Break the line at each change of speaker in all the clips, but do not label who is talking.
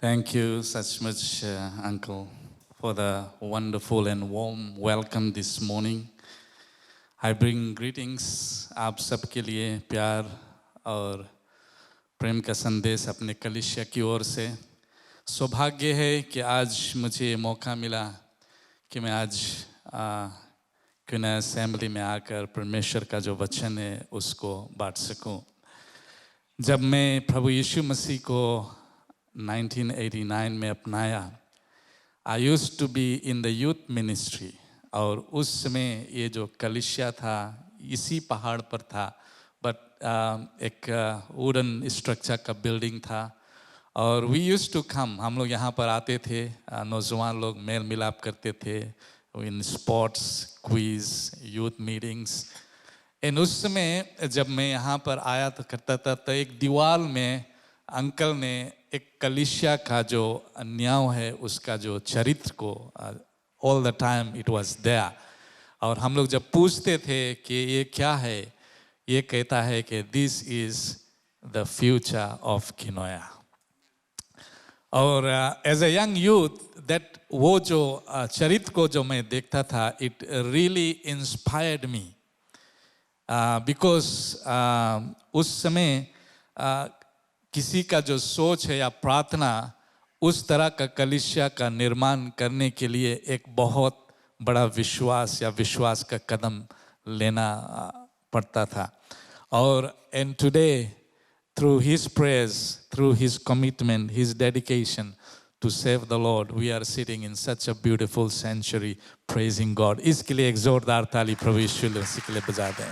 Thank you such much, Uncle, for the wonderful and warm welcome this morning. I bring greetings आप सबके लिए प्यार और प्रेम का संदेश अपने कलीसिया की ओर से। सौभाग्य है कि आज मुझे मौका मिला कि मैं आज क्यूना असेंबली में आकर परमेश्वर का जो वचन है उसको बांट सकूं। जब मैं प्रभु यीशु मसीह को 1989 में अपनाया, I used to be in the youth ministry, और उस समय ये जो कलीसिया था इसी पहाड़ पर था, बट एक वुडन स्ट्रक्चर का बिल्डिंग था। और वी यूज्ड टू कम, हम लोग यहाँ पर आते थे, नौजवान लोग मेल मिलाप करते थे in sports, quiz, youth meetings. And उस समय जब मैं यहाँ पर आया तो करता था, तो एक दीवार में अंकल ने एक कलीसिया का जो न्याय है उसका जो चरित्र को all the time it was there. और हम लोग जब पूछते थे कि ये क्या है, ये कहता है कि this is the future of किनोया। और as a young youth that वो जो चरित्र को जो मैं देखता था, it really inspired me because उस समय किसी का जो सोच है या प्रार्थना उस तरह का कलीसिया का निर्माण करने के लिए एक बहुत बड़ा विश्वास या विश्वास का कदम लेना पड़ता था। और and today through his prayers, through his commitment, his dedication to save the Lord, we are sitting in such a beautiful century praising God. इसके लिए एक जोरदार ताली प्रभु यीशु मसीह के लिए बजा दें।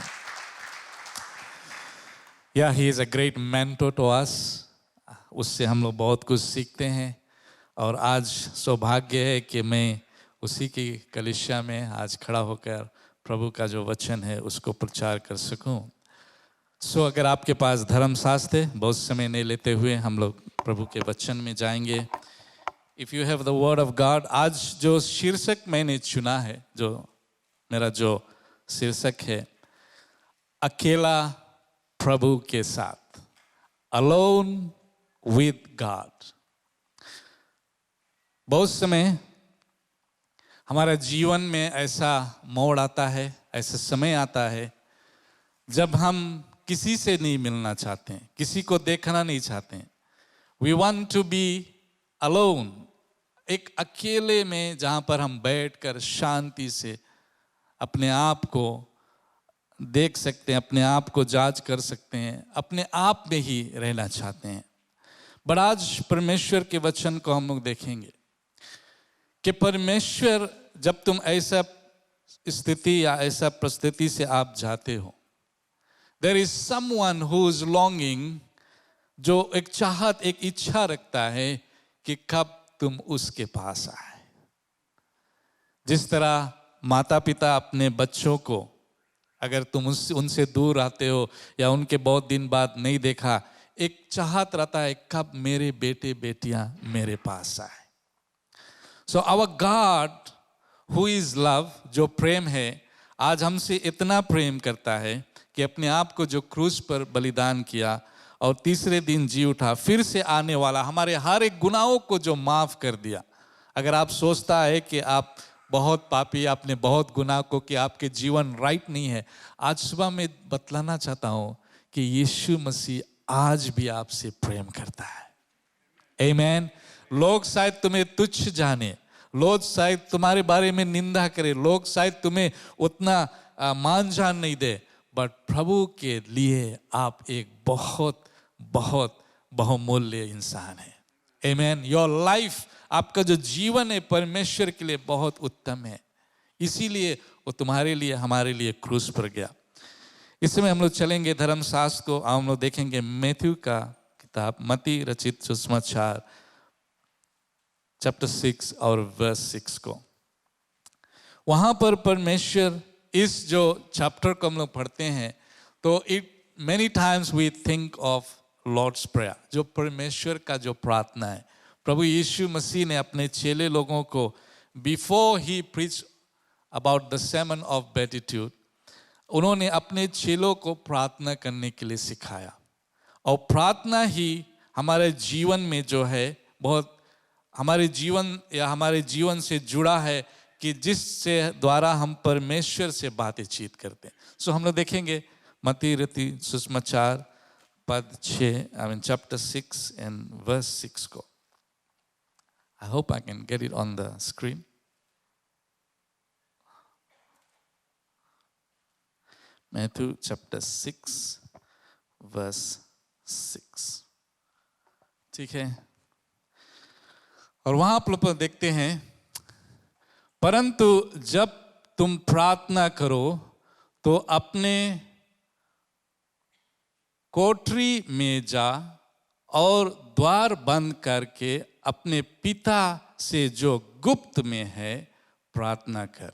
Yeah, he is a great mentor to us. उससे हम लोग बहुत कुछ सीखते हैं, और आज सौभाग्य है कि मैं उसी की कलीसिया में आज खड़ा होकर प्रभु का जो वचन है उसको प्रचार कर सकूं। सो अगर आपके पास धर्मशास्त्र है, बहुत समय नहीं लेते हुए हम लोग प्रभु के वचन में जाएंगे। If you have the word of God, आज जो शीर्षक मैंने चुना है, जो मेरा जो शीर्षक है, अकेला प्रभु के साथ, अलोन विद गॉड। बहुत समय हमारे जीवन में ऐसा मोड़ आता है, ऐसा समय आता है जब हम किसी से नहीं मिलना चाहते हैं, किसी को देखना नहीं चाहते हैं। We want to be alone, एक अकेले में जहां पर हम बैठकर शांति से अपने आप को देख सकते हैं, अपने आप को जांच कर सकते हैं, अपने आप में ही रहना चाहते हैं। बट आज परमेश्वर के वचन को हम लोग देखेंगे कि परमेश्वर, जब तुम ऐसा स्थिति या ऐसा परिस्थिति से आप जाते हो, there is someone who is longing, जो एक चाहत, एक इच्छा रखता है कि कब तुम उसके पास आए। जिस तरह माता पिता अपने बच्चों को, अगर तुम उनसे दूर रहते हो या उनके बहुत दिन बाद नहीं देखा, एक चाहत रहता है कब मेरे बेटे बेटियां मेरे पास आए। So our God who is love, जो प्रेम है, आज हमसे इतना प्रेम करता है कि अपने आप को जो क्रूस पर बलिदान किया और तीसरे दिन जी उठा, फिर से आने वाला, हमारे हर एक गुनाहों को जो माफ कर दिया। अगर आप सोचता है कि आप बहुत पापी, आपने बहुत गुनाह को कि आपके जीवन राइट नहीं है, आज सुबह मैं बतलाना चाहता हूं कि यीशु मसीह आज भी आपसे प्रेम करता है। आमीन। लोग शायद तुम्हें तुच्छ जाने, लोग शायद तुम्हारे बारे में निंदा करे, लोग शायद तुम्हें उतना मान जान नहीं दे, बट प्रभु के लिए आप एक बहुत बहुत बहुमूल्य इंसान है। आमीन। योर लाइफ, आपका जो जीवन है परमेश्वर के लिए बहुत उत्तम है, इसीलिए वो तुम्हारे लिए, हमारे लिए क्रूस पर गया। इसमें हम लोग चलेंगे धर्मशास्त्र को, हम लोग देखेंगे मैथ्यू का किताब, मत्ती रचित सुसमाचार चैप्टर 6 और वर्स 6 को। वहां पर परमेश्वर, इस जो चैप्टर को हम लोग पढ़ते हैं तो it many times we think of Lord's prayer, जो परमेश्वर का जो प्रार्थना है। प्रभु यीशु मसीह ने अपने चेले लोगों को, before he preach about the sermon of beatitude, उन्होंने अपने चेलों को प्रार्थना करने के लिए सिखाया। और प्रार्थना ही हमारे जीवन में जो है बहुत हमारे जीवन या हमारे जीवन से जुड़ा है कि जिससे द्वारा हम परमेश्वर से बातचीत करते हैं। सो हम लोग देखेंगे मत्ती रति सुसमाचार पद 6 चैप्टर 6 एंड वर्स 6 को। I hope I can get it on the screen. Matthew chapter 6 verse 6, ठीक है। और वहां आप लोग देखते हैं, परंतु जब तुम प्रार्थना करो तो अपने कोठरी में जा और द्वार बंद करके अपने पिता से जो गुप्त में है प्रार्थना कर,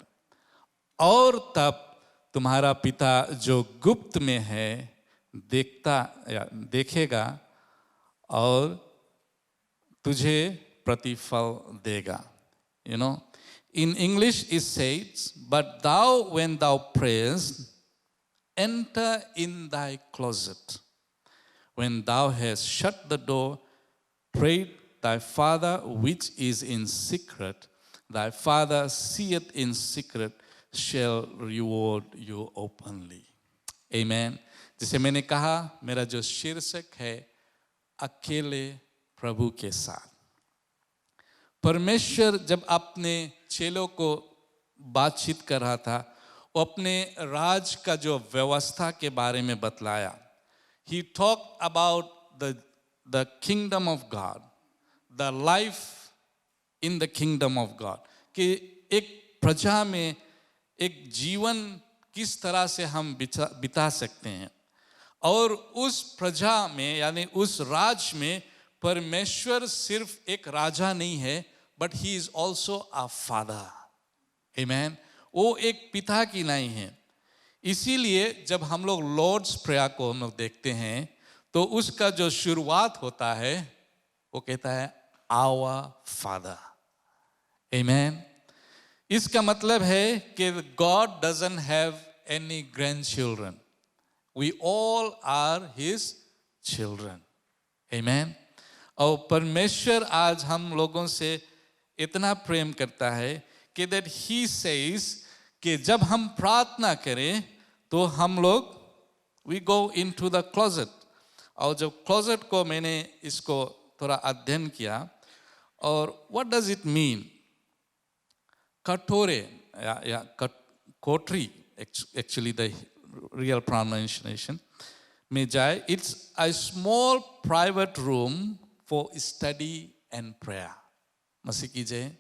और तब तुम्हारा पिता जो गुप्त में है देखेगा और तुझे प्रतिफल देगा। You know, in English it says, but thou, when thou prayest, enter in thy closet. When thou hast shut the door, pray thy Father which is in secret. Thy Father seeth in secret, shall reward you openly. Amen. जैसे मैंने कहा, मेरा जो शीर्षक है अकेले प्रभु के साथ। परमेश्वर जब अपने चेलों को बातचीत कर रहा था, वो अपने राज का जो व्यवस्था के बारे में बतलाया। He talked about the kingdom of God, the life in the kingdom of God, कि एक प्रजा में एक जीवन किस तरह से हम बिता सकते हैं, और उस प्रजा में यानी उस राज में परमेश्वर सिर्फ एक राजा नहीं है, but he is also a father. Amen. वो एक पिता की नहीं है। इसीलिए जब हम लोग लॉर्ड्स प्रेयर को हम लोग देखते हैं तो उसका जो शुरुआत होता है वो कहता है आवर फादर। आमेन। इसका मतलब है कि God doesn't have any grandchildren, we all are his children. Amen. और परमेश्वर आज हम लोगों से इतना प्रेम करता है कि दैट ही सेज कि जब हम प्रार्थना करें तो हम लोग we go into the closet. और जब क्लोजेट को मैंने इसको थोड़ा अध्ययन किया, और व्हाट डज इट मीन, कटोरे या कोठरी, एक्चुअली द रियल प्रोनाउंसिएशन में जाए, it's a small private room for study and prayer. Masih की जय।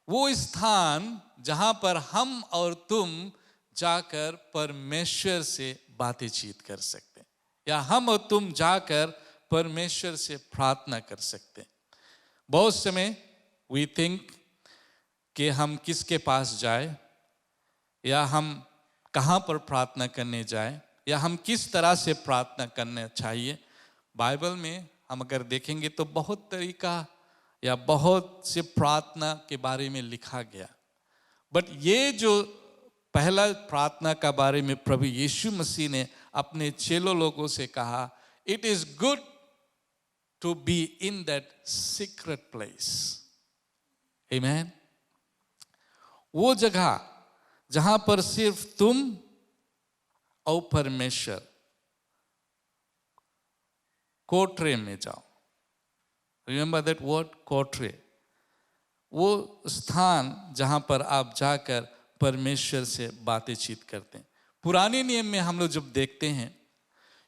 वो स्थान जहां पर हम और तुम जाकर परमेश्वर से बातचीत कर सकते हैं, या हम और तुम जाकर परमेश्वर से प्रार्थना कर सकते हैं। बहुत समय वी थिंक कि हम किसके पास जाए, या हम कहां पर प्रार्थना करने जाए, या हम किस तरह से प्रार्थना करना चाहिए। बाइबल में हम अगर देखेंगे तो बहुत तरीका या बहुत से प्रार्थना के बारे में लिखा गया, बट ये जो पहला प्रार्थना का बारे में प्रभु यीशु मसीह ने अपने चेलों लोगों से कहा, it is good to be in that secret place. Amen. वो जगह जहां पर सिर्फ तुम और परमेश्वर, कोठरे में जाओ। रिमेंबर दैट वर्ड, कोठरे। वो स्थान जहां पर आप जाकर परमेश्वर से बातचीत करते हैं। पुराने नियम में हम लोग जब देखते हैं,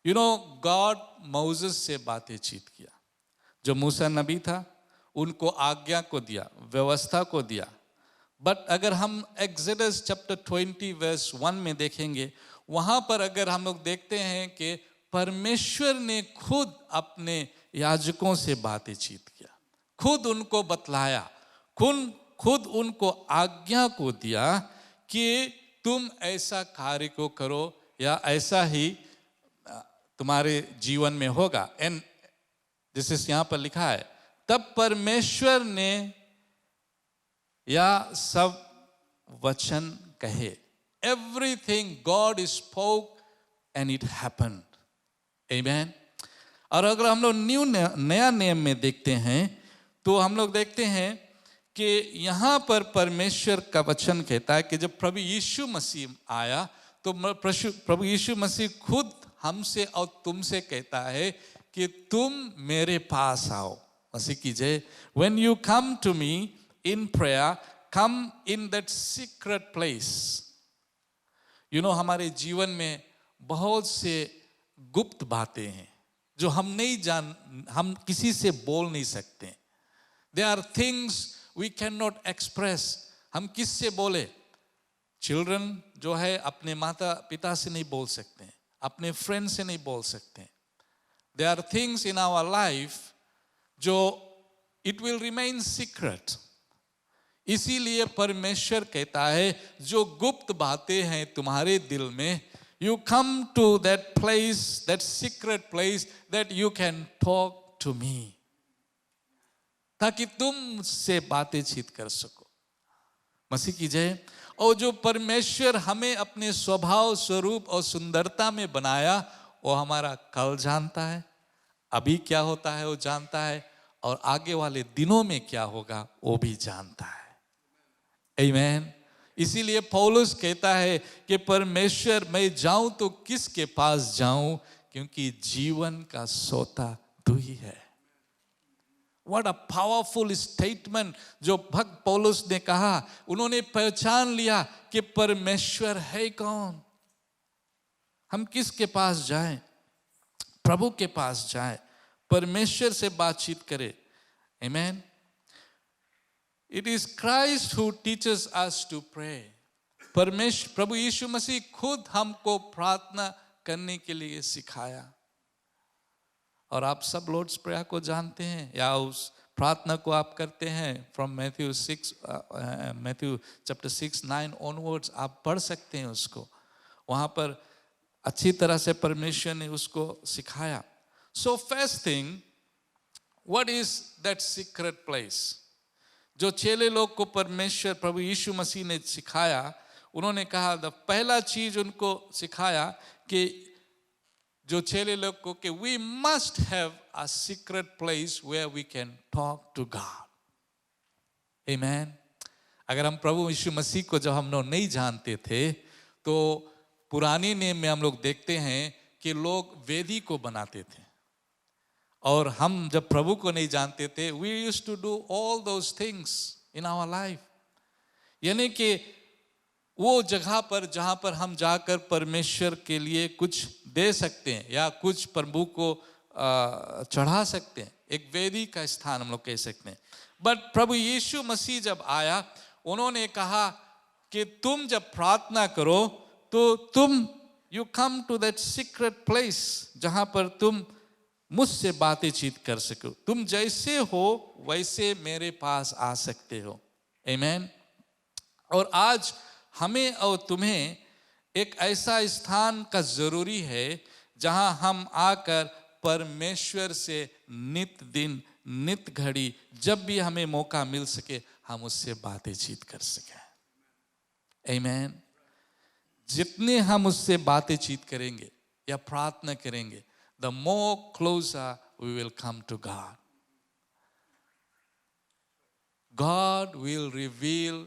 यू नो, गॉड मोसेस से बातचीत किया। जो मूसा नबी था उनको आज्ञा को दिया, व्यवस्था को दिया। बट अगर हम एक्सोडस चैप्टर 20 वर्स 1 में देखेंगे, वहां पर अगर हम लोग देखते हैं कि परमेश्वर ने खुद अपने याजकों से बातचीत किया, खुद उनको बतलाया, खुद उनको आज्ञा को दिया कि तुम ऐसा कार्य को करो या ऐसा ही तुम्हारे जीवन में होगा। एंड जैसे यहाँ पर लिखा है, तब परमेश्वर ने या सब वचन कहे। Everything God spoke and it happened. Amen. और अगर हम लोग नया नियम में देखते हैं तो हम लोग देखते हैं कि यहाँ पर परमेश्वर का वचन कहता है कि जब प्रभु यीशु मसीह आया तो प्रभु यीशु मसीह खुद हमसे और तुमसे कहता है कि तुम मेरे पास आओ। मसीह की जय। When you come to me in prayer, come in that secret place. हमारे जीवन में बहुत से गुप्त बातें हैं जो हम किसी से बोल नहीं सकते। There are things we cannot express. हम किससे बोले? चिल्ड्रन जो है अपने माता पिता से नहीं बोल सकते, अपने फ्रेंड से नहीं बोल सकते। There are things in our life जो it will remain secret. इसीलिए परमेश्वर कहता है जो गुप्त बातें हैं तुम्हारे दिल में, you come to that place, that secret place that you can talk to me, ताकि तुम से बातचीत कर सको। मसीह की जय। और जो परमेश्वर हमें अपने स्वभाव स्वरूप और सुंदरता में बनाया, वो हमारा कल जानता है, अभी क्या होता है वो जानता है, और आगे वाले दिनों में क्या होगा वो भी जानता है। आमीन। इसीलिए पौलुस कहता है कि परमेश्वर मैं जाऊं तो किसके पास जाऊं, क्योंकि जीवन का सोता तू ही है। What a powerful statement जो भक्त पौलुस ने कहा। उन्होंने पहचान लिया कि परमेश्वर है कौन। हम किसके पास जाएं? प्रभु के पास जाएं, परमेश्वर से बातचीत करें। आमीन। It is Christ who teaches us to pray. प्रभु यीशु मसीह खुद हमको प्रार्थना करने के लिए सिखाया। और आप सब लॉर्ड्स प्रेयर को जानते हैं, या उस प्रार्थना को आप करते हैं फ्रॉम मैथ्यू चैप्टर 6:9 ऑनवर्ड्स आप पढ़ सकते हैं उसको। वहाँ पर अच्छी तरह से परमेश्वर ने उसको सिखाया। So first thing, what is that secret place? जो चेले लोग को परमेश्वर प्रभु यीशु मसीह ने सिखाया, उन्होंने कहा पहला चीज उनको सिखाया कि जो चेले लोग को कि we must have a secret place where we can talk to God. Amen. अगर हम प्रभु यीशु मसीह को जब हम लोग नहीं जानते थे तो पुराने नियम में हम लोग देखते हैं कि लोग वेदी को बनाते थे, और हम जब प्रभु को नहीं जानते थे we used to do all those things in our life. यानी कि वो जगह पर जहां पर हम जाकर परमेश्वर के लिए कुछ दे सकते हैं या कुछ प्रभु को चढ़ा सकते हैं, एक वेदी का स्थान हम लोग कह सकते हैं। बट प्रभु यीशु मसीह जब आया, उन्होंने कहा कि तुम जब प्रार्थना करो तो तुम you come to that secret place जहां पर तुम मुझसे बातचीत कर सको। तुम जैसे हो वैसे मेरे पास आ सकते हो। आमीन। और आज हमें और तुम्हें एक ऐसा स्थान का जरूरी है जहां हम आकर परमेश्वर से नित दिन नित घड़ी जब भी हमें मौका मिल सके हम उससे बातचीत कर सकें। आमीन। जितने हम उससे बातचीत करेंगे या प्रार्थना करेंगे, the more closer we will come to God. God will reveal,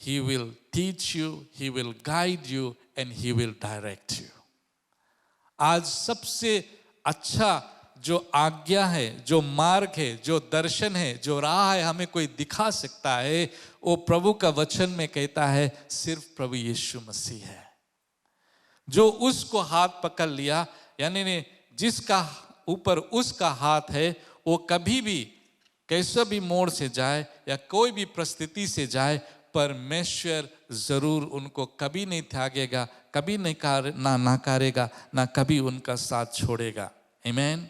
He will teach you, He will guide you, and He will direct you. आज सबसे अच्छा जो आज्ञा है, जो मार्ग है, जो दर्शन है, जो राह है हमें कोई दिखा सकता है, वो प्रभु का वचन में कहता है सिर्फ प्रभु यीशु मसीह है। जो उसको हाथ पकड़ लिया, यानी जिसका ऊपर उसका हाथ है, वो कभी भी कैसे भी मोड़ से जाए या कोई भी परिस्थिति से जाए, परमेश्वर जरूर उनको कभी नहीं त्यागेगा, कभी नहीं नाकारेगा, ना कभी उनका साथ छोड़ेगा। आमीन।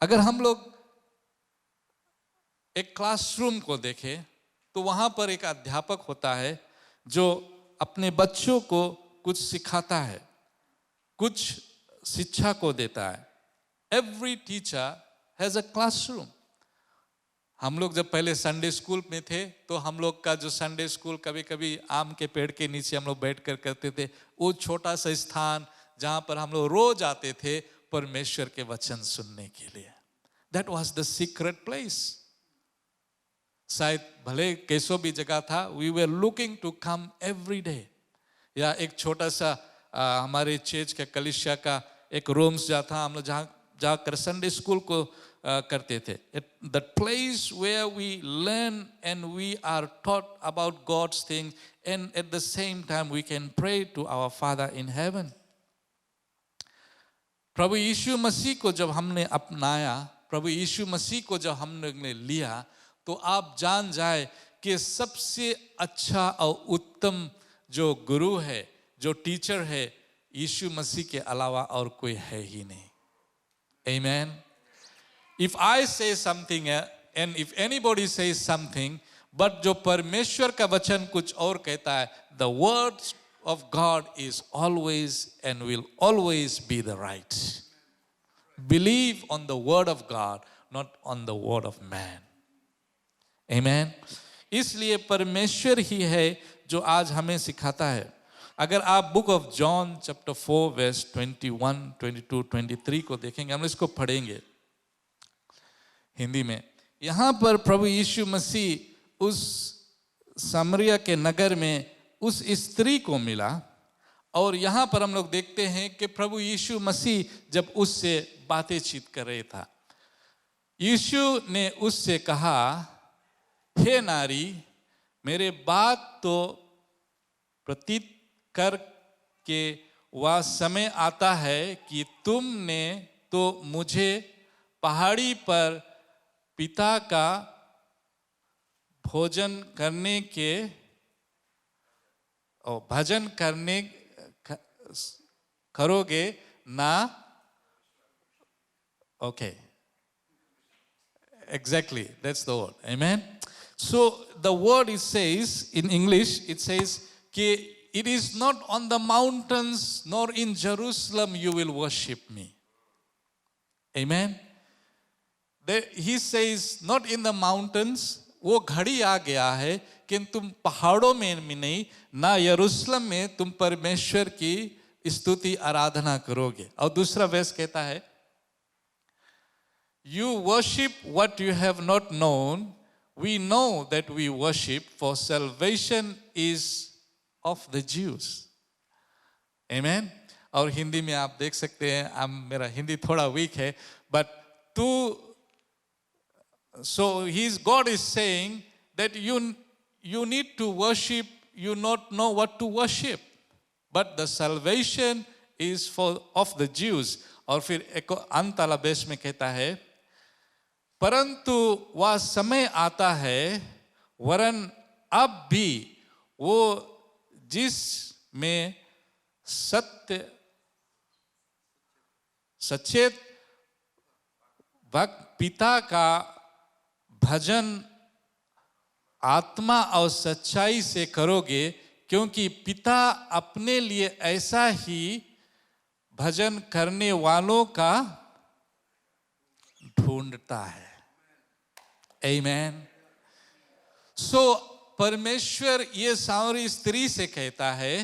अगर हम लोग एक क्लासरूम को देखें तो वहां पर एक अध्यापक होता है जो अपने बच्चों को कुछ सिखाता है, कुछ शिक्षा को देता है। Every teacher has a classroom. हम लोग जब पहले संडे स्कूल में थे तो हम लोग का जो संडे स्कूल कभी कभी आम के पेड़ के नीचे हम लोग बैठ कर करते थे, वो छोटा सा स्थान जहां पर हम लोग रोज आते थे परमेश्वर के वचन सुनने के लिए। That was the secret place. शायद भले कैसो भी जगह था, we were looking to come every day. या एक छोटा सा हमारे चर्च का कलिसिया का एक रूम्स जहाँ था, हम लोग जहाँ जाकर संडे स्कूल को करते थे। The place where we learn and we are taught about God's thing and at the same time we can pray to our father in heaven. प्रभु यीशु मसीह को जब हमने अपनाया, प्रभु यीशु मसीह को जब हमने लिया, तो आप जान जाए कि सबसे अच्छा और उत्तम जो गुरु है, जो टीचर है, यीशु मसीह के अलावा और कोई है ही नहीं। Amen. If I say something and if anybody says something, but जो परमेश्वर का वचन कुछ और कहता है, the word of God is always and will always be the right. Believe on the word of God, not on the word of man. Amen. इसलिए परमेश्वर ही है जो आज हमें सिखाता है। अगर आप book of John chapter 4 verse 21, 22, 23 को देखेंगे, हम इसको पढ़ेंगे हिंदी में। यहाँ पर प्रभु यीशु मसीह उस सामरिया के नगर में उस स्त्री को मिला, और यहाँ पर हम लोग देखते हैं कि प्रभु यीशु मसीह जब उससे बातचीत कर रहे था, यीशु ने उससे कहा, हे नारी, मेरे बात तो प्रतीत कर के वह समय आता है कि तुमने तो मुझे पहाड़ी पर पिता का भोजन करने के और भजन करने करोगे ना। Okay, exactly, that's the word. Amen. So the word, it says in English, it says कि it is not on the mountains nor in Jerusalem you will worship me. Amen. He says not in the mountains, वो घड़ी आ गया है कि तुम पहाड़ों में नहीं, ना यरूशलेम में तुम परमेश्वर की स्तुति आराधना करोगे। और दूसरा वर्स कहता है, you worship what you have not known. We know that we worship, for salvation is of the Jews. Amen. और हिंदी में आप देख सकते हैं, मेरा हिंदी थोड़ा वीक है, but so God is saying that you need to worship, you not know what to worship, but the salvation is of the Jews. और फिर एक अंत वाला बेस में कहता है, परंतु वह समय आता है, वरन अब भी वो जिसमें सचेत भक्त पिता का भजन आत्मा और सच्चाई से करोगे, क्योंकि पिता अपने लिए ऐसा ही भजन करने वालों का ढूंढता है। Amen. So परमेश्वर ये सामरी स्त्री से कहता है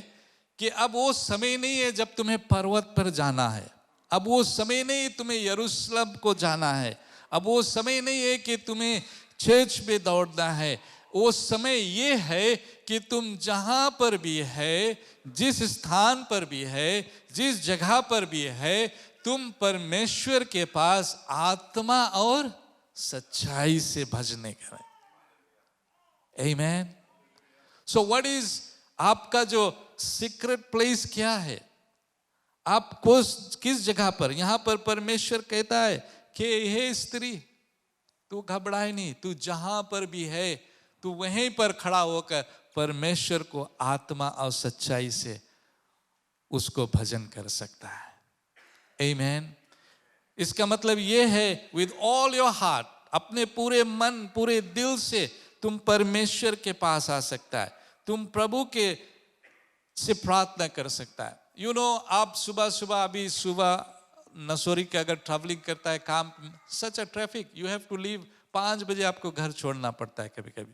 कि अब वो समय नहीं है जब तुम्हें पर्वत पर जाना है, अब वो समय नहीं तुम्हें यरूशलेम को जाना है, अब वो समय नहीं है कि तुम्हें चर्च पे दौड़ना है। वो समय ये है कि तुम जहां पर भी है, जिस स्थान पर भी है, जिस जगह पर भी है, तुम परमेश्वर के पास आत्मा और सच्चाई से भजने करें। Amen. So what is आपका जो सीक्रेट प्लेस क्या है? आप किस जगह पर? यहां पर परमेश्वर कहता है कि हे स्त्री, तू घबराए नहीं, तू जहां पर भी है, तू वहीं पर खड़ा होकर परमेश्वर को आत्मा और सच्चाई से उसको भजन कर सकता है। Amen. इसका मतलब ये है, with all your heart, अपने पूरे मन पूरे दिल से तुम परमेश्वर के पास आ सकता है, तुम प्रभु के से प्रार्थना कर सकता है। You know, आप सुबह अभी सुबह नसोरी के अगर ट्रैवलिंग करता है काम, such a traffic, you have to leave, 5 बजे आपको घर छोड़ना पड़ता है कभी कभी।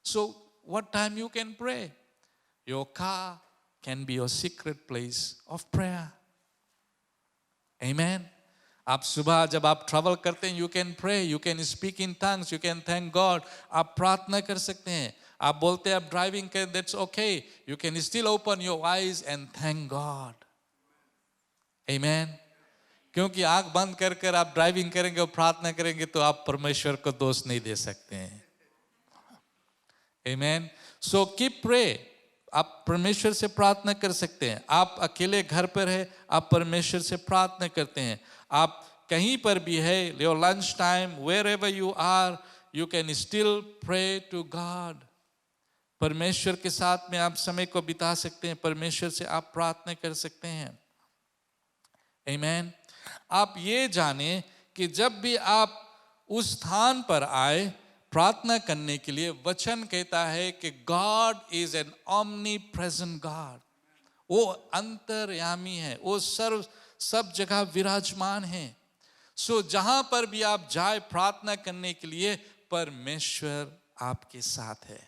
So what time you can pray? Your car can be your secret place of prayer. Amen. आप सुबह जब आप ट्रैवल करते हैं, you can pray, you can speak in tongues, you can thank God, आप प्रार्थना कर सकते हैं। आप बोलते हैं आप ड्राइविंग कर, that's okay, you can still open your eyes and thank God. आमीन। क्योंकि आंख बंद कर कर आप ड्राइविंग करेंगे और प्रार्थना करेंगे तो आप परमेश्वर को दोष नहीं दे सकते हैं। आमीन। सो कीप प्रे, आप परमेश्वर से प्रार्थना कर सकते हैं। आप अकेले घर पर है, आप परमेश्वर से प्रार्थना करते हैं। आप कहीं पर भी है, your lunch time, wherever you are, you can still pray to God. परमेश्वर के साथ में आप समय को बिता सकते हैं, परमेश्वर से आप प्रार्थना कर सकते हैं। आमीन। आप ये जाने कि जब भी आप उस स्थान पर आए प्रार्थना करने के लिए, वचन कहता है कि God is an omni present God. वो अंतर्यामी है, वो सब जगह विराजमान है। सो जहां पर भी आप जाए प्रार्थना करने के लिए, परमेश्वर आपके साथ है।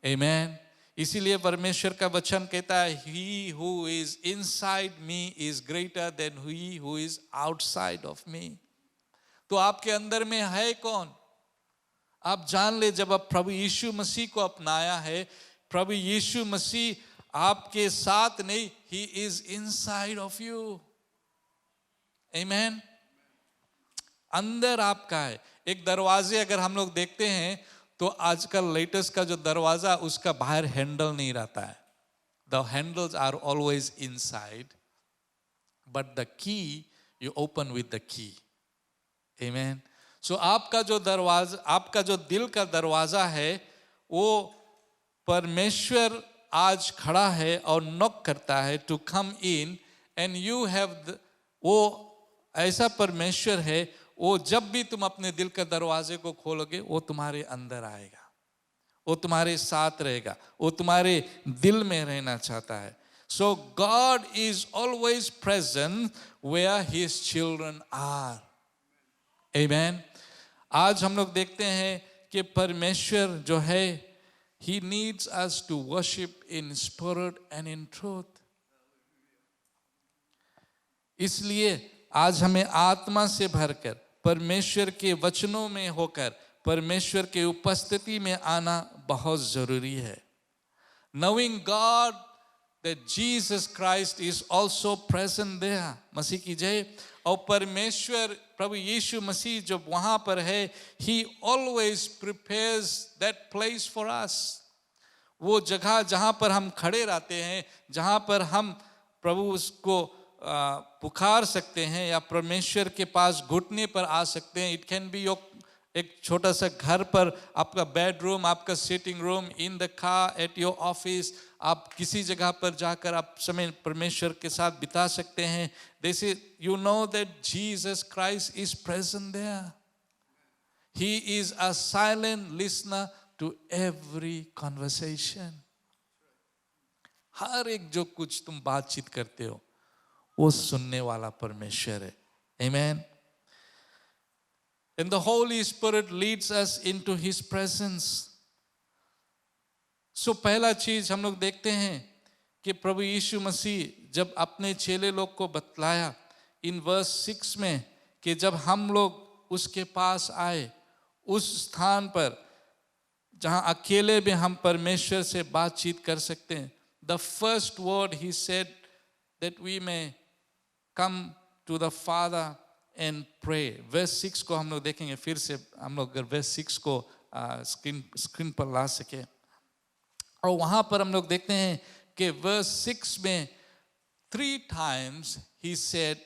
आमीन। इसीलिए परमेश्वर का वचन कहता है, He who is inside me is greater than he who is outside of me। तो आपके अंदर में है कौन? आप जान ले, जब आप प्रभु यीशु मसीह को अपनाया है, प्रभु यीशु मसीह आपके साथ नहीं, He is inside of you। आमीन। अंदर आपका है। एक दरवाजे अगर हम लोग देखते हैं तो आजकल लेटेस्ट का जो दरवाजा, उसका बाहर हैंडल नहीं रहता है। The handles are always inside, but the key you open with the key. Amen. सो आपका जो दरवाजा, आपका जो दिल का दरवाजा है, वो परमेश्वर आज खड़ा है और नॉक करता है to come in, and you have, वो ऐसा परमेश्वर है, वो जब भी तुम अपने दिल के दरवाजे को खोलोगे, वो तुम्हारे अंदर आएगा, वो तुम्हारे साथ रहेगा, वो तुम्हारे दिल में रहना चाहता है। So God is always present where his children are. Amen. आज हम लोग देखते हैं कि परमेश्वर जो है, he needs us to worship in spirit and in truth. इसलिए आज हमें आत्मा से भरकर परमेश्वर के वचनों में होकर परमेश्वर के उपस्थिति में आना बहुत जरूरी है। Knowing God that Jesus Christ is also present there। मसीह की जय। और परमेश्वर प्रभु यीशु मसीह जब वहां पर है, He always prepares that place for us। वो जगह जहां पर हम खड़े रहते हैं, जहां पर हम प्रभु उसको पुकार सकते हैं या परमेश्वर के पास घुटने पर आ सकते हैं। इट कैन बी योर एक छोटा सा घर पर, आपका बेडरूम, आपका sitting room, in the car, at your office, आप किसी जगह पर जाकर आप समय परमेश्वर के साथ बिता सकते हैं। This is, you know that Jesus Christ is present there. He is a silent listener to every conversation. हर एक जो कुछ तुम बातचीत करते हो, वो सुनने वाला परमेश्वर है। आमीन। And the Holy Spirit leads us into His presence। So पहला चीज हम लोग देखते हैं कि प्रभु यीशु मसीह जब अपने चेले लोग को बतलाया इन वर्स 6 में, कि जब हम लोग उसके पास आए, उस स्थान पर जहां अकेले में हम परमेश्वर से बातचीत कर सकते हैं, the first word He said that we may come to the Father and pray। verse 6 को हम लोग देखेंगे फिर से, हम लोग अगर verse 6 को स्क्रीन पर ला सके। और वहां पर हम लोग देखते हैं कि verse 6 में 3 times he said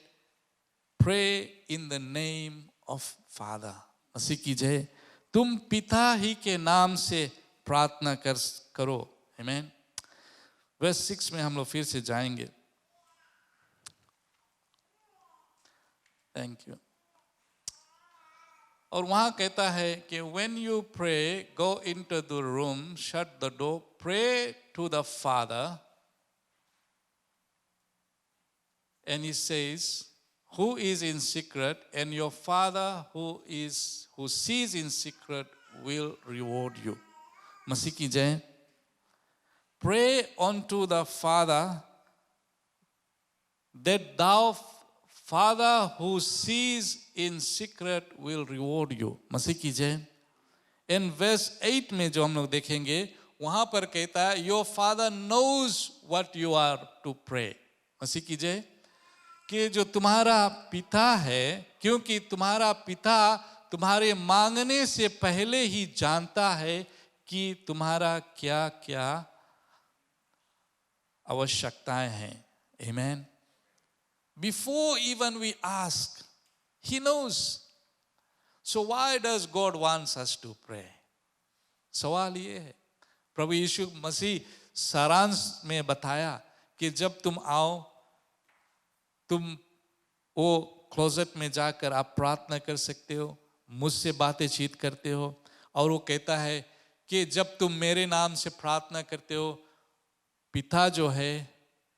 pray in the name of Father। मसीह की जय। तुम पिता ही के नाम से प्रार्थना करो। आमीन। verse 6 में हम लोग फिर से जाएंगे। Thank you. और वहां कहता है कि when you pray, go into the room, shut the door, pray to the Father, and He says, who is in secret, and your Father who sees in secret will reward you। मसीह की जय। Pray unto the Father that thou Father who sees in secret will reward you. मसीह की जय. In verse 8 में जो हम लोग देखेंगे वहां पर कहता है your father knows what you are to pray. मसीह की जय. कि जो तुम्हारा पिता है, क्योंकि तुम्हारा पिता तुम्हारे मांगने से पहले ही जानता है कि तुम्हारा क्या क्या आवश्यकताएं हैं. Amen. Before even we ask, He knows. So why does God wants us to pray? सवाल ये है. प्रभु यीशु मसीह सारांश में बताया कि जब तुम आओ, तुम वो क्लोजेट में जाकर आप प्रार्थना कर सकते हो, मुझसे बातचीत करते हो. और वो कहता है कि जब तुम मेरे नाम से प्रार्थना करते हो, पिता जो है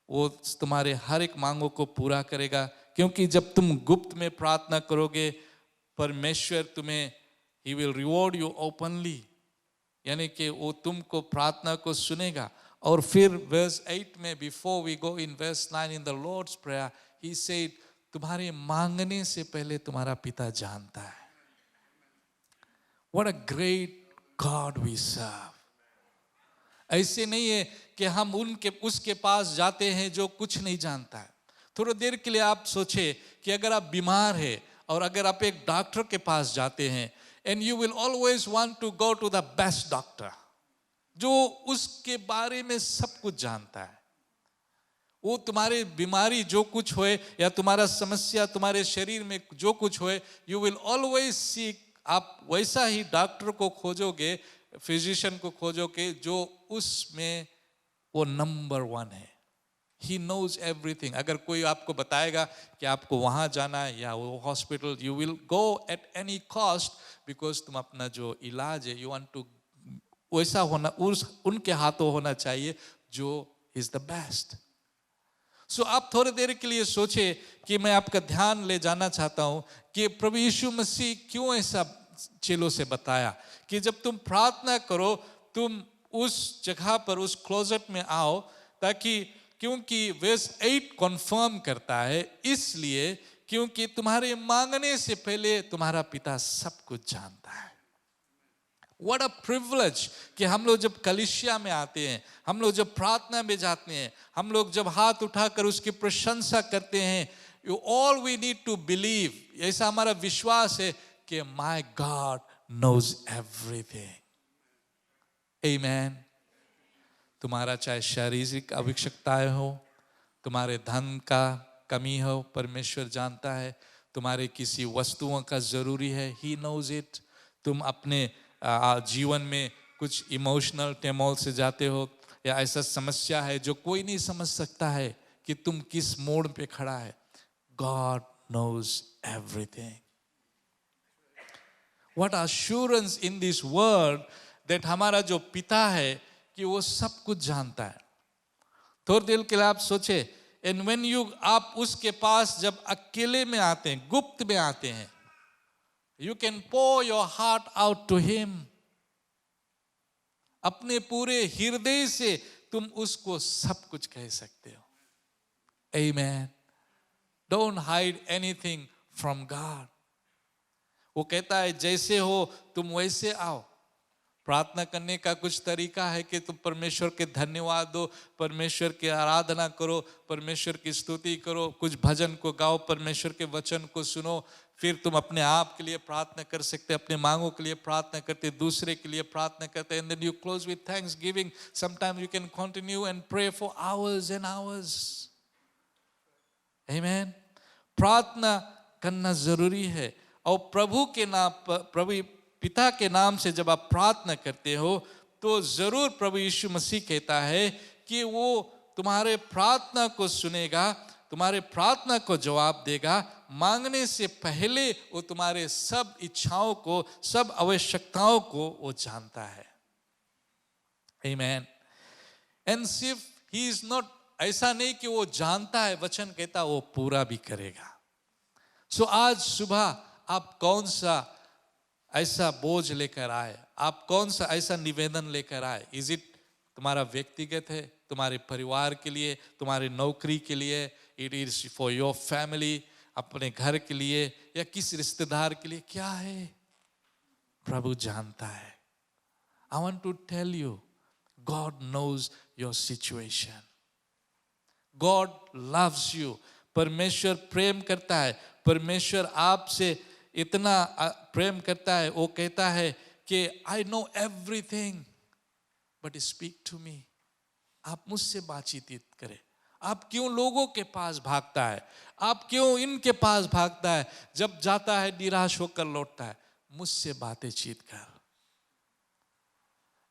वो तुम्हारे हर एक मांगों को पूरा करेगा. क्योंकि जब तुम गुप्त में प्रार्थना करोगे, परमेश्वर तुम्हें He will reward you openly. यानी कि वो तुमको प्रार्थना को सुनेगा. और फिर verse 8 में, before we go in verse 9 in the Lord's prayer, He said, तुम्हारे मांगने से पहले तुम्हारा पिता जानता है. What a great God we serve. ऐसे नहीं है कि हम उसके पास जाते हैं जो कुछ नहीं जानता है. थोड़ी देर के लिए आप सोचे कि अगर आप बीमार हैं और अगर आप एक डॉक्टर के पास जाते हैं, and you will always want to go to the best doctor, जो उसके बारे में सब कुछ जानता है. वो तुम्हारी बीमारी जो कुछ होए या तुम्हारा समस्या तुम्हारे शरीर में जो कुछ होए, you will always seek, आप वैसा ही डॉक्टर को खोजोगे, फिजिशियन को खोजोगे जो उसमें वो नंबर 1 है. He knows everything. अगर कोई आपको बताएगा कि आपको वहां जाना है या वो hospital, you will go at any cost, because तुम अपना जो इलाज है, you want to वैसा होना, उनके हाथों होना चाहिए जो is the best. So आप थोड़ी देर के लिए सोचे कि मैं आपका ध्यान ले जाना चाहता हूं कि प्रभु यीशु मसीह क्यों ऐसा चेलों से बताया कि जब तुम प्रार्थना करो, तुम उस जगह पर, उस क्लोजेट में आओ, ताकि, क्योंकि वर्स 8 कंफर्म करता है, इसलिए क्योंकि तुम्हारे मांगने से पहले तुम्हारा पिता सब कुछ जानता है. What a privilege कि हम लोग जब कलीसिया में आते हैं, हम लोग जब प्रार्थना में जाते हैं, हम लोग जब हाथ उठाकर उसकी प्रशंसा करते हैं, all we need to believe, ऐसा हमारा विश्वास है कि my God knows everything. Amen. तुम्हारा चाहे शारीरिक आवश्यकताएं हो, तुम्हारे धन का कमी हो, परमेश्वर जानता है. तुम्हारे किसी वस्तुओं का जरूरी है, He knows it. तुम अपने जीवन में कुछ इमोशनल टेमोल से जाते हो, या ऐसा समस्या है जो कोई नहीं समझ सकता है कि तुम किस मोड़ पे खड़ा है, God knows everything. What assurance in this world that हमारा जो पिता है कि वो सब कुछ जानता है. थोड़ी देर के लिए आप सोचे, and when you, आप उसके पास जब अकेले में आते हैं, गुप्त में आते हैं, you can pour your heart out to Him. अपने पूरे हृदय से तुम उसको सब कुछ कह सकते हो. Amen. Don't hide anything from God. वो कहता है जैसे हो तुम वैसे आओ. प्रार्थना करने का कुछ तरीका है कि तुम परमेश्वर के धन्यवाद दो, परमेश्वर की आराधना करो, परमेश्वर की स्तुति करो, कुछ भजन को गाओ, परमेश्वर के वचन को सुनो. फिर तुम अपने आप के लिए प्रार्थना कर सकते, अपने मांगों के लिए प्रार्थना करते, दूसरे के लिए प्रार्थना करते. And then you close with thanksgiving. Sometimes you can continue and pray for hours and hours. Amen. प्रार्थना करना जरूरी है. और प्रभु के नाम, प्रभु पिता के नाम से जब आप प्रार्थना करते हो, तो जरूर प्रभु यीशु मसीह कहता है कि वो तुम्हारे प्रार्थना को सुनेगा, तुम्हारे प्रार्थना को जवाब देगा. मांगने से पहले वो तुम्हारे सब इच्छाओं को, सब आवश्यकताओं को वो जानता है. Amen. And if he is not, ऐसा नहीं कि वो जानता है, वचन कहता वो पूरा भी करेगा. So आज सुबह आप कौन सा ऐसा बोझ लेकर आए, आप कौन सा ऐसा निवेदन लेकर आए? इज इट तुम्हारा व्यक्तिगत है, तुम्हारे परिवार के लिए, तुम्हारी नौकरी के लिए, it is for your family. अपने घर के लिए या किस रिश्तेदार के लिए क्या है, प्रभु जानता है। I want to tell you, God knows your situation. God loves you. परमेश्वर प्रेम करता है। परमेश्वर आपसे इतना प्रेम करता है, वो कहता है कि I know everything, but speak to me. आप मुझसे बातचीत करें। आप क्यों लोगों के पास भागता है? आप क्यों इनके पास भागता है? जब जाता है निराश होकर लौटता है, मुझसे बातचीत कर।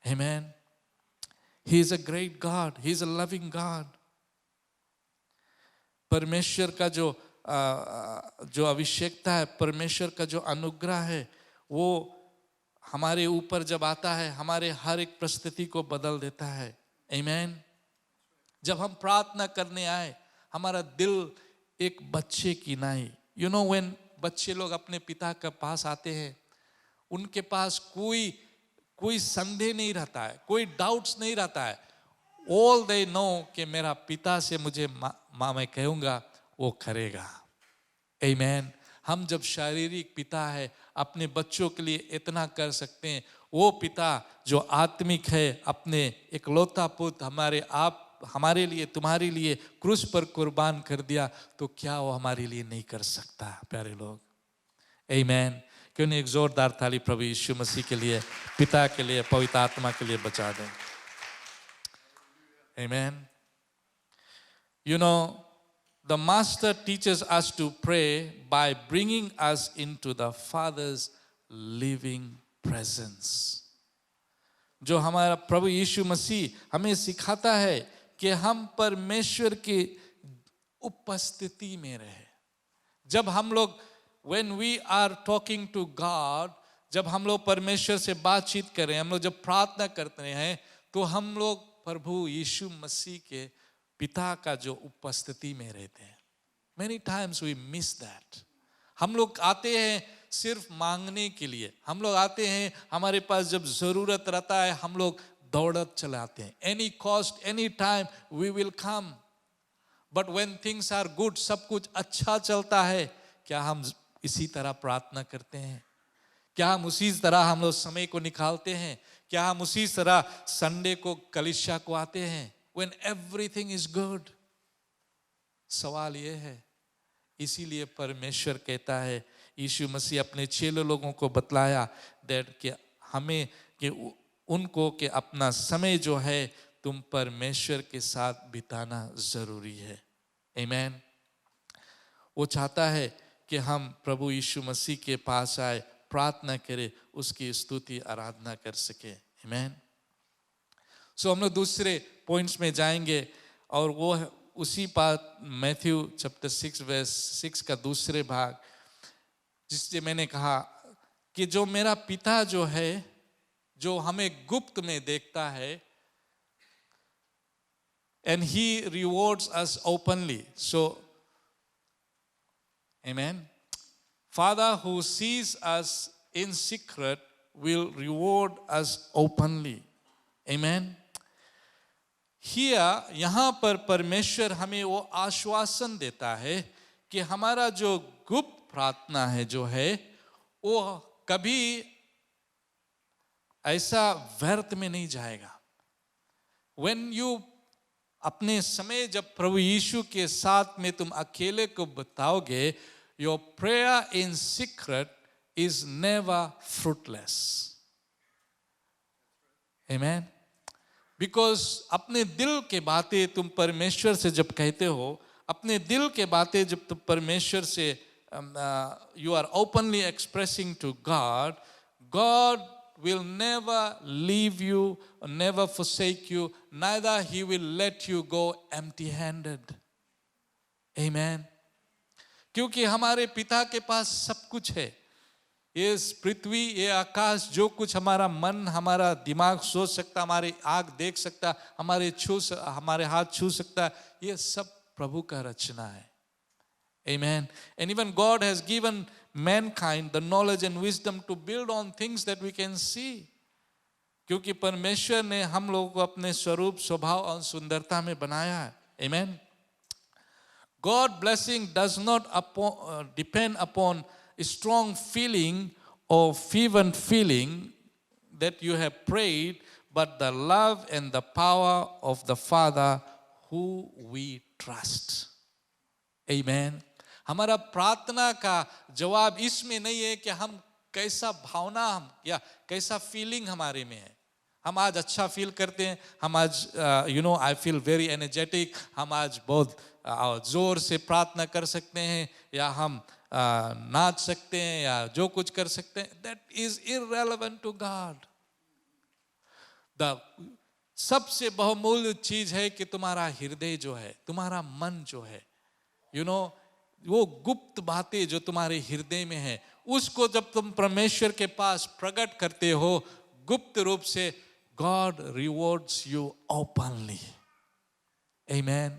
Amen. He is a great God. He is a loving God. परमेश्वर का जो अभिषेकता है, परमेश्वर का जो अनुग्रह है, वो हमारे ऊपर जब आता है, हमारे हर एक परिस्थिति को बदल देता है। आमीन। जब हम प्रार्थना करने आए, हमारा दिल एक बच्चे की नाई, यू नो व्हेन बच्चे लोग अपने पिता के पास आते हैं, उनके पास कोई संदेह नहीं रहता है, कोई डाउट्स नहीं रहता है। ऑल दे नो कि मेरा पिता से मुझे माँ मैं कहूँगा वो करेगा। आमीन। हम जब शारीरिक पिता है, अपने बच्चों के लिए इतना कर सकते हैं, वो पिता जो आत्मिक है, अपने इकलौता पुत्र हमारे लिए, तुम्हारे लिए क्रूस पर कुर्बान कर दिया, तो क्या वो हमारे लिए नहीं कर सकता? प्यारे लोग, आमीन। क्यों नहीं एक जोरदार ताली प्रभु यीशु मसीह के लिए, पिता के लिए, पवित्र आत्मा के लिए बचा दें। Amen. You know, the Master teaches us to pray by bringing us into the Father's living presence. जो हमारा प्रभु यीशु मसीह हमें सिखाता है कि हम परमेश्वर की उपस्थिति में रहे। जब हम लोग when we are talking to God, जब हम लोग परमेश्वर से बातचीत कर रहे हैं, हम लोग जब प्रार्थना करते हैं, तो हम लोग प्रभु यीशु मसीह के पिता का जो उपस्थिति में रहते हैं। Many times we miss that. हम लोग आते हैं सिर्फ मांगने के लिए, हम लोग आते हैं, हमारे पास जब जरूरत रहता है हम लोग दौड़त चले आते हैं। Any cost, any time we will come. But when things are good, सब कुछ अच्छा चलता है, क्या हम इसी तरह प्रार्थना करते हैं? क्या हम उसी तरह हम लोग समय को निकालते हैं? क्या हम उसी तरह संडे को कलीसिया को आते हैं? When everything is good. सवाल ये है, इसीलिए परमेश्वर कहता है, यीशु मसीह अपने चेलों लोगों को बतलाया कि हमें कि उनको कि अपना समय जो है तुम परमेश्वर के साथ बिताना जरूरी है। आमीन। वो चाहता है कि हम प्रभु यीशु मसीह के पास आए, प्रार्थना करें, उसकी स्तुति आराधना कर सके। आमीन। सो हम लोग दूसरे पॉइंट्स में जाएंगे, और वो है उसी बात मैथ्यू चैप्टर 6 वर्स 6 का दूसरे भाग, जिससे मैंने कहा कि जो मेरा पिता जो है, जो हमें गुप्त में देखता है, and he rewards us openly. So, amen. Father who sees us in secret will reward us openly. Amen. Here, यहाँ पर परमेश्वर हमें वो आश्वासन देता है कि हमारा जो गुप्त प्रार्थना है जो है, वो कभी ऐसा व्यर्थ में नहीं जाएगा। When you अपने समय जब प्रभु यीशु के साथ में तुम अकेले को बताओगे, your prayer in secret is never fruitless. Amen. Because अपने दिल के बातें तुम परमेश्वर से जब कहते हो, अपने दिल के बातें जब तुम परमेश्वर से you are openly expressing to God, God will never leave you, never forsake you, neither he will let you go empty-handed. Amen. क्योंकि हमारे पिता के पास सब कुछ है। ये पृथ्वी, ये आकाश, जो कुछ हमारा मन, हमारा दिमाग सोच सकता, हमारी आँख देख सकता, हमारे हाथ छू सकता, ये सब प्रभु का रचना है। Amen. And even God has given mankind the knowledge and wisdom to build on things that we can see. क्योंकि परमेश्वर ने हम लोगों को अपने स्वरूप, स्वभाव और सुंदरता में बनाया है। Amen. God blessing does not depend upon a strong feeling or fervent feeling that you have prayed, but the love and the power of the Father who we trust. Amen. हमारा प्रार्थना का जवाब इसमें नहीं है कि हम कैसा भावना हम या कैसा फीलिंग हमारे में है. हम आज अच्छा फील करते हैं, हम आज आई फील वेरी एनर्जेटिक, हम आज बहुत जोर से प्रार्थना कर सकते हैं, या हम नाच सकते हैं, या जो कुछ कर सकते हैं. That is irrelevant to God. The सबसे बहुमूल्य चीज है कि तुम्हारा हृदय जो है, तुम्हारा मन जो है, वो गुप्त बातें जो तुम्हारे हृदय में है, उसको जब तुम परमेश्वर के पास प्रकट करते हो गुप्त रूप से, God rewards you openly. Amen.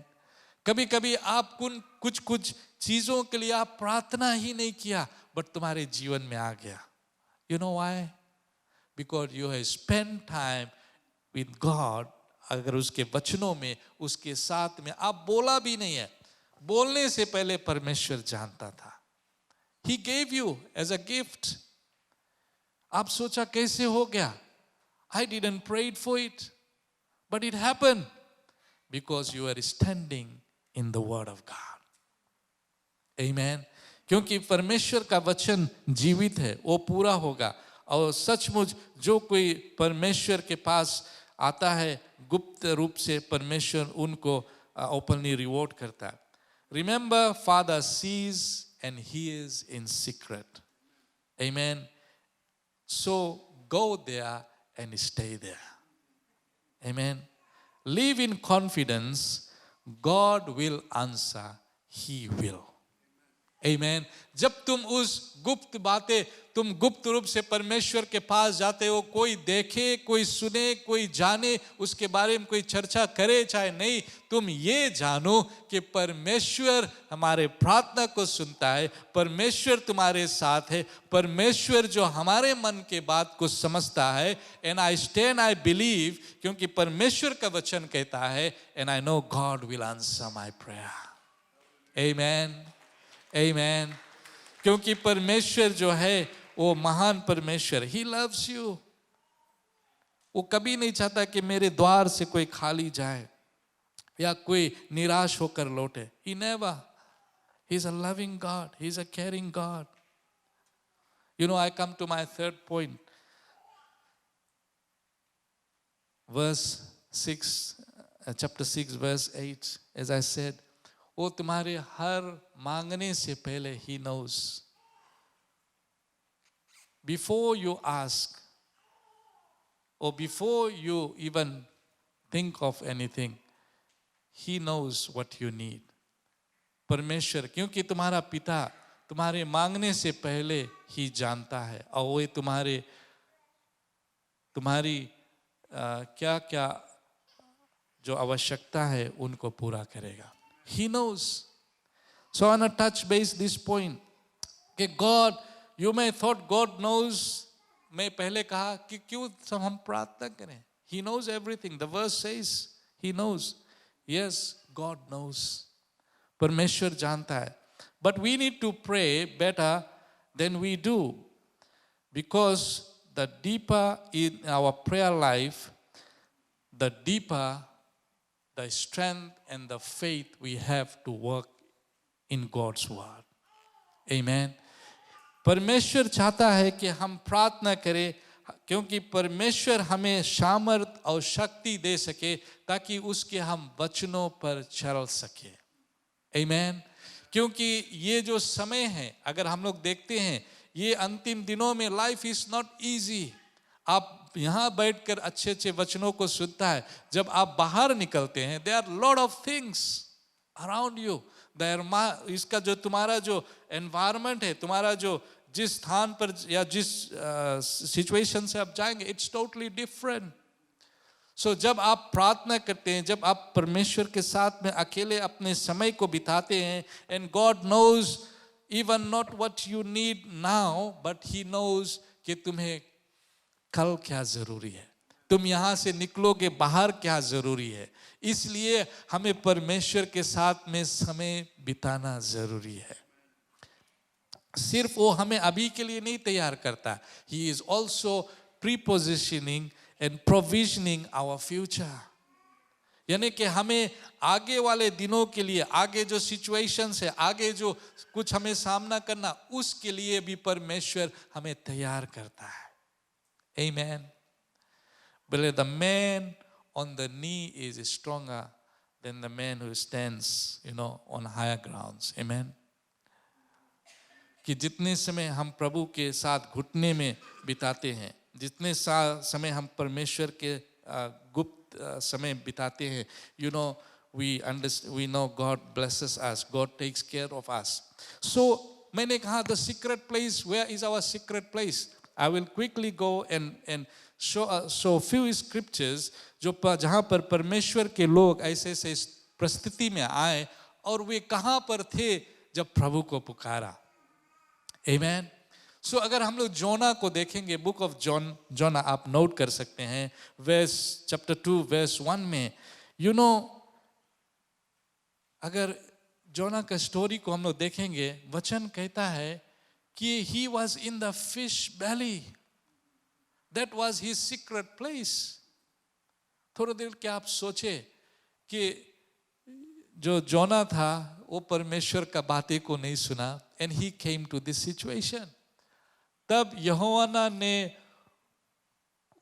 कभी कभी आप कुछ चीजों के लिए आप प्रार्थना ही नहीं किया, बट तुम्हारे जीवन में आ गया. You know why? Because you have spent time with God. अगर उसके वचनों में, उसके साथ में आप बोला भी नहीं है, बोलने से पहले परमेश्वर जानता था. He gave you as a gift. आप सोचा कैसे हो गया? I didn't pray for it, but it happened because you are standing in the word of God. Amen. क्योंकि परमेश्वर का वचन जीवित है, वो पूरा होगा. और सचमुच जो कोई परमेश्वर के पास आता है गुप्त रूप से, परमेश्वर उनको ओपनली रिवॉर्ड करता है. Remember, Father sees and hears in secret. Amen. So go there and stay there. Amen. Live in confidence. God will answer. He will. Amen. जब तुम उस गुप्त बातें, तुम गुप्त रूप से परमेश्वर के पास जाते हो, कोई देखे, कोई सुने, कोई जाने, उसके बारे में कोई चर्चा करे चाहे नहीं, तुम ये जानो कि परमेश्वर हमारे प्रार्थना को सुनता है, परमेश्वर तुम्हारे साथ है, परमेश्वर जो हमारे मन के बात को समझता है. And I stand, I believe, क्योंकि परमेश्वर का वचन कहता है, and I know God will answer my prayer. Amen. Amen. क्योंकि परमेश्वर जो है वो महान परमेश्वर. He loves you. वो कभी नहीं चाहता कि मेरे द्वार से कोई खाली जाए या कोई निराश होकर लौटे. He never. He's a loving God. He's a caring God. I come to my third point. Verse 6, chapter 6, verse 8. As I said, वो तुम्हारे हर मांगने से पहले He knows. Before you ask, or before you even think of anything, He knows what you need. परमेश्वर, क्योंकि तुम्हारा पिता तुम्हारे मांगने से पहले ही जानता है, और वो तुम्हारी क्या क्या जो आवश्यकता है उनको पूरा करेगा. He knows. So I want to touch base this point. कि God, you may thought God knows. मैं पहले कहा कि क्यों सब हम प्रार्थना करें. He knows everything. The verse says He knows. Yes, God knows. परमेश्वर जानता है. But we need to pray better than we do, because the deeper in our prayer life, the deeper the strength and the faith we have to work in God's word. Amen. परमेश्वर चाहता है कि हम प्रार्थना करें, क्योंकि परमेश्वर हमें सामर्थ और शक्ति दे सके ताकि उसके हम वचनों पर चल सके. Amen. क्योंकि ये जो समय है, अगर हम लोग देखते हैं ये अंतिम दिनों में, लाइफ इज नॉट इजी. आप यहाँ बैठकर अच्छे अच्छे वचनों को सुनता है, जब आप बाहर निकलते हैं, there are lot of things around you. इसका जो तुम्हारा जो एनवायरनमेंट है, तुम्हारा जो जिस स्थान पर या जिस सिचुएशन से आप जाएंगे, इट्स टोटली डिफरेंट. सो जब आप प्रार्थना करते हैं, जब आप परमेश्वर के साथ में अकेले अपने समय को बिताते हैं, and God knows even not what you need now, but he knows कि तुम्हें कल क्या जरूरी है, तुम यहां से निकलोगे बाहर क्या जरूरी है। इसलिए हमें परमेश्वर के साथ में समय बिताना जरूरी है। सिर्फ वो हमें अभी के लिए नहीं तैयार करता, he is also prepositioning and provisioning our future. यानी कि हमें आगे वाले दिनों के लिए, आगे जो सिचुएशंस है, आगे जो कुछ हमें सामना करना, उसके लिए भी परमेश्वर हमें तैयार करता है। Amen. But the man on the knee is stronger than the man who stands, on higher grounds. Amen. कि जितने समय हम प्रभु के साथ घुटने में बिताते हैं, जितने समय हम परमेश्वर के गुप्त समय बिताते हैं, we know God blesses us, God takes care of us. So मैंने कहा the secret place, where is our secret place? I will quickly go and show few scriptures जहाँ पर परमेश्वर के लोग ऐसे ऐसे परिस्थिति में आए और वे कहाँ पर थे जब प्रभु को पुकारा। Amen. So अगर हम लोग जोना को देखेंगे, बुक ऑफ जोना आप नोट कर सकते हैं, चैप्टर 2 वर्स 1 में, अगर जोना का स्टोरी को हम लोग देखेंगे, वचन कहता है कि he was in the fish belly. That was his secret place. थोड़ा देर क्या आप सोचे कि जो जोना था वो परमेश्वर का बातें को नहीं सुना, and he came to this situation. तब यहोवा ने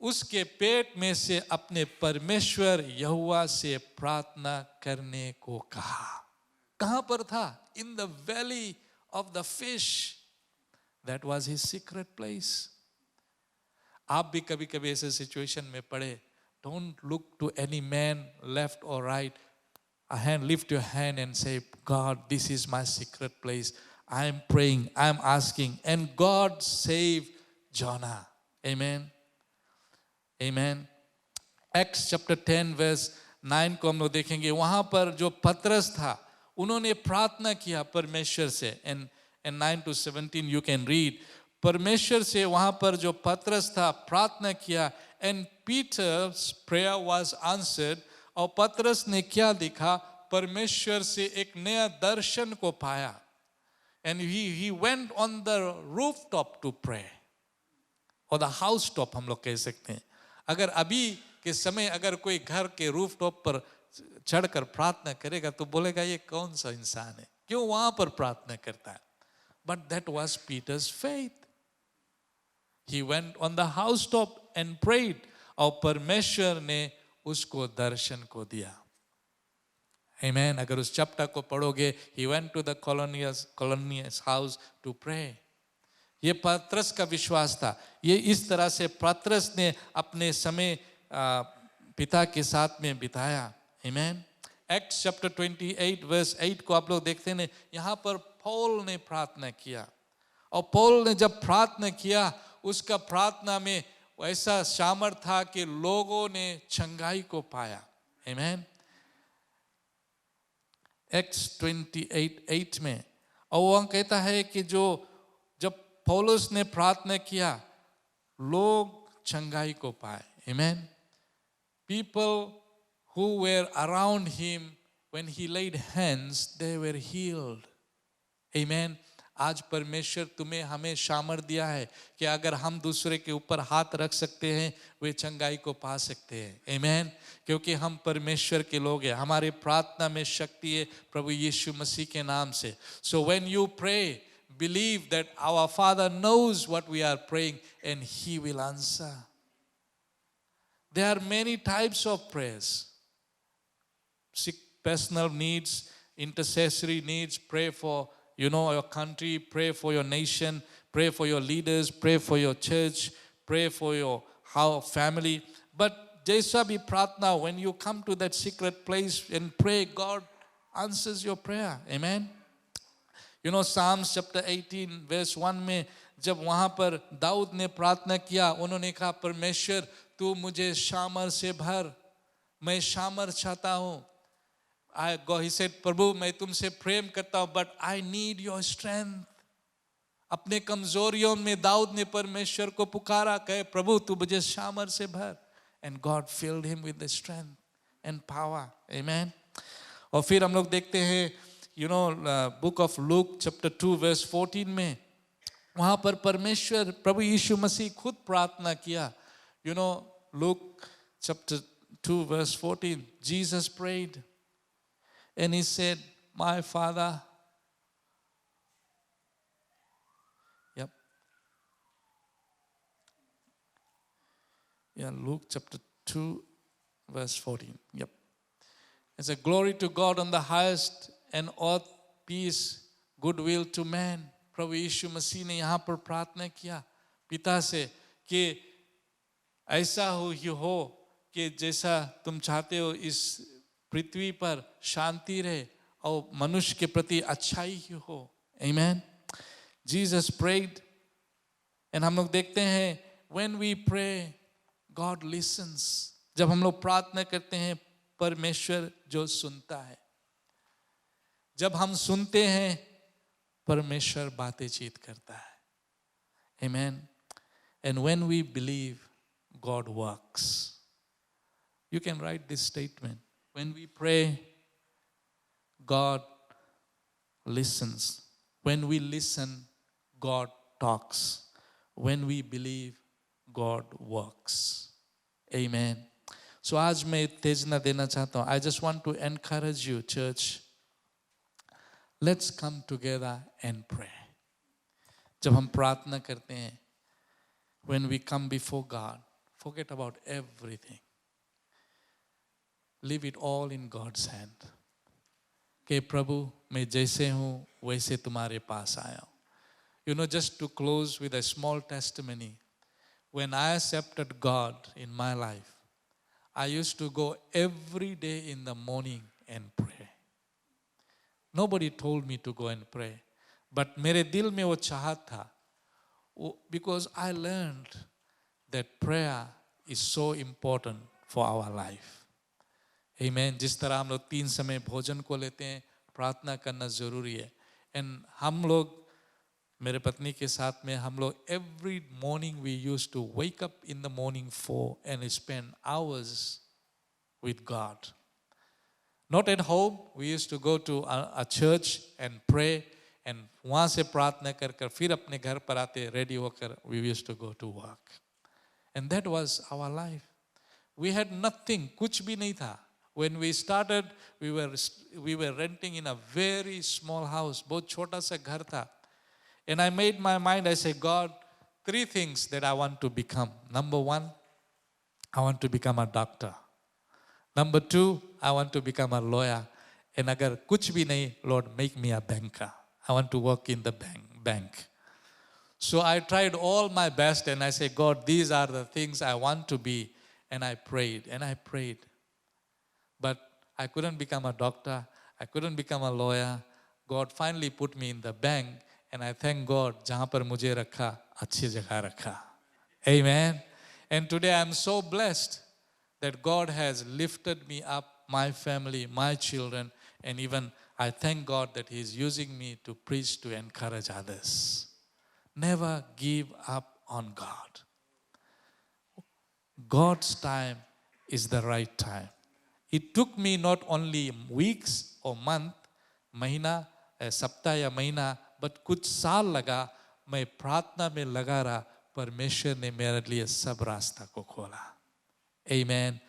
उसके पेट में से अपने परमेश्वर यहोवा से प्रार्थना करने को कहा। कहां पर था? In the valley of the fish. That was his secret place. आप भी कभी कभी ऐसे सिचुएशन में पड़े, don't look to any man left or right. Lift your hand and say, God, this is my secret place. I am praying, I am asking, and God saved Jonah. Amen. Amen. Acts chapter 10 verse 9 को हम लोग देखेंगे, वहां पर जो पतरस था उन्होंने प्रार्थना किया परमेश्वर से, and 9 to 17 you can read. परमेश्वर से वहां पर जो पतरस था प्रार्थना किया, and Peter's prayer was answered. और पतरस ने क्या देखा? परमेश्वर से एक नया दर्शन को पाया, and he went on the rooftop to pray, or the house top हम लोग कह सकते हैं। अगर अभी के समय अगर कोई घर के रूफटॉप पर चढ़कर प्रार्थना करेगा तो बोलेगा ये कौन सा इंसान है, क्यों वहां पर प्रार्थना करता है? But that was Peter's faith. He went on the housetop and prayed, और परमेश्वर ने उसको दर्शन को दिया। Amen. अगर उस चैप्टर को पढ़ोगे, he went to the colonial's house to pray. ये पतरस का विश्वास था। ये इस तरह से पतरस ने अपने समय पिता के साथ में बिताया। Amen. Acts chapter 28 verse 8 को आप लोग देखते हैं, यहाँ पर पौल ने प्रार्थना किया, और पौल ने जब प्रार्थना किया उसका प्रार्थना में ऐसा सामर्थ था कि लोगों ने चंगाई को पाया। Amen. Acts 28:8 में, और वह कहता है कि जब पौलुस ने प्रार्थना किया लोग चंगाई को पाए। Amen. People who were around him when he laid hands, they were healed. Amen. आज परमेश्वर तुम्हें हमें सामर्थ दिया है कि अगर हम दूसरे के ऊपर हाथ रख सकते हैं वे चंगाई को पा सकते हैं। Amen. क्योंकि हम परमेश्वर के लोग हैं, हमारे प्रार्थना में शक्ति है प्रभु यीशु मसीह के नाम से। So when you pray, believe that our Father knows what we are praying and He will answer. There are many types of prayers. Personal needs, intercessory needs, pray for your country, pray for your nation, pray for your leaders, pray for your church, pray for your family. But जैसा भी प्रार्थना, when you come to that secret place and pray, God answers your prayer. Amen. Psalms chapter 18 verse 1 में जब वहाँ पर दाऊद ने प्रार्थना किया, उन्होंने कहा परमेश्वर तू मुझे सामर्थ से भर, मैं सामर्थ चाहता हूँ। He said, प्रभु मैं तुमसे प्रेम करता हूँ, but I need your strength. अपने कमजोरियों में दाऊद ने परमेश्वर को पुकारा, कहे प्रभु तू मुझे सामर्थ से भर, and God filled him with the strength and power. Amen. और फिर हम लोग देखते हैं book of Luke chapter 2 verse 14 में, वहां पर परमेश्वर प्रभु यीशु मसीह खुद प्रार्थना किया. Look chapter 2 verse 14, Jesus prayed and he said, my Father, Luke chapter 2 verse 14. It's a glory to God on the highest and earth peace, goodwill to man. प्रभु यीशु मसीह ने यहाँ पर प्रार्थना किया पिता से कि ऐसा हो कि जैसा तुम चाहते हो इस पृथ्वी पर शांति रहे और मनुष्य के प्रति अच्छाई ही हो. Amen. Jesus prayed, and हम लोग देखते हैं when we pray, God listens. जब हम लोग प्रार्थना करते हैं परमेश्वर जो सुनता है. जब हम सुनते हैं परमेश्वर बातचीत करता है. Amen. And when we believe, God works. You can write this statement. When we pray, God listens. When we listen, God talks. When we believe, God works. Amen. So आज मैं उत्तेजना देना चाहता हूँ. I just want to encourage you, church. Let's come together and pray. जब हम प्रार्थना करते हैं, when we come before God, forget about everything. Leave it all in God's hand. कि प्रभु मैं जैसे हूँ वैसे तुम्हारे पास आया हूँ. Just to close with a small testimony. When I accepted God in my life, I used to go every day in the morning and pray. Nobody told me to go and pray. But मेरे दिल में वो चाहत था. Because I learned that prayer is so important for our life. Amen. जिस तरह हम लोग 3 समय भोजन को लेते हैं, प्रार्थना करना जरूरी है. And हम लोग मेरे पत्नी के साथ में हम लोग every morning we used to wake up in the morning and spend hours with God. Not at home. We used to go to a church and pray, and वहाँ से प्रार्थना कर कर फिर अपने घर पर आते ready होकर we used to go to work. And that was our life. We had nothing. कुछ भी नहीं था. When we started, we were renting in a very small house. बहुत छोटा सा घर था. And I made my mind, I said, God, 3 things that I want to become. Number 1, I want to become a doctor. Number 2, I want to become a lawyer. And agar kuch bhi nahi, Lord, make me a banker. I want to work in the bank. So I tried all my best and I said, God, these are the things I want to be. And I prayed. But I couldn't become a doctor. I couldn't become a lawyer. God finally put me in the bank. And I thank God, जहाँ पर मुझे रखा, अच्छी जगह रखा. Amen. And today I'm so blessed that God has lifted me up, my family, my children, and even I thank God that He is using me to preach, to encourage others. Never give up on God. God's time is the right time. It took me not only weeks or month, महीना, सप्ताह या महीना, but कुछ साल लगा. मैं प्रार्थना में लगा रहा. परमेश्वर ने मेरे लिए सब रास्ता को खोला. Amen.